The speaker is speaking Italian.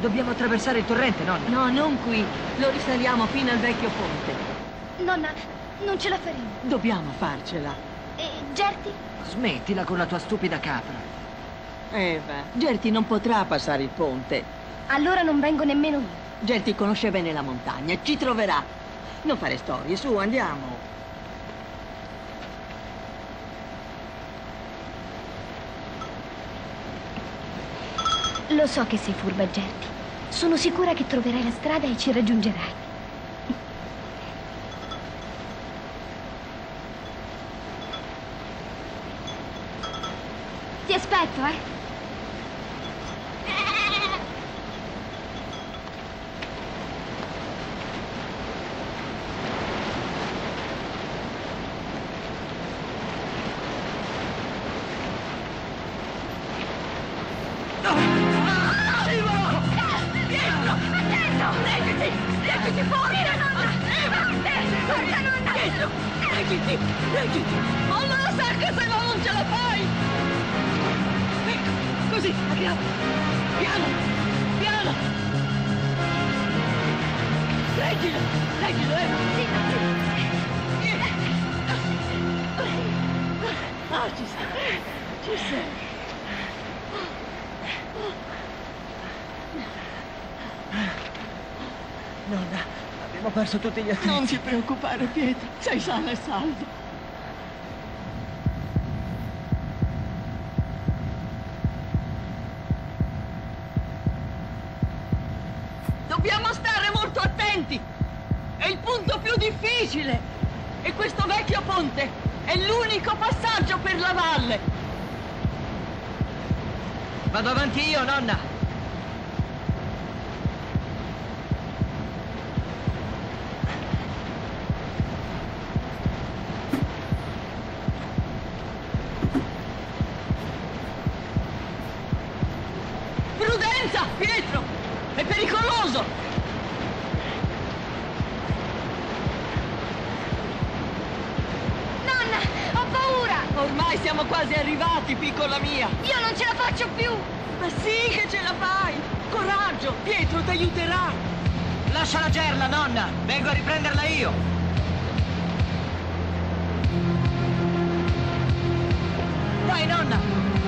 Dobbiamo attraversare il torrente, nonna. No, non qui. Lo risaliamo fino al vecchio ponte. Nonna, non ce la faremo. Dobbiamo farcela. E Gerti? Smettila con la tua stupida capra. Eva, Gerti non potrà passare il ponte. Allora non vengo nemmeno io. Gerti conosce bene la montagna, ci troverà. Non fare storie, su, andiamo. Lo so che sei furba, Gerti. Sono sicura che troverai la strada e ci raggiungerai. Ti aspetto, eh? Leggiti fuori! Leggiti! Leggiti! Molla la sacca se no non ce la fai! Ecco, così, andiamo! Piano! Piano! Leggilo! Leggilo, Sì. Ah, ci sei! Ci sei! Nonna, abbiamo perso tutti gli attrezzi. Non ti preoccupare, Pietro, sei sana e salvo. Dobbiamo stare molto attenti. È il punto più difficile. E questo vecchio ponte è l'unico passaggio per la valle. Vado avanti io, nonna. Prudenza, Pietro! È pericoloso! Nonna, ho paura! Ormai siamo quasi arrivati, piccola mia! Io non ce la faccio più! Ma sì che ce la fai! Coraggio, Pietro ti aiuterà! Lascia la gerla, nonna. Vengo a riprenderla io. Dai, nonna.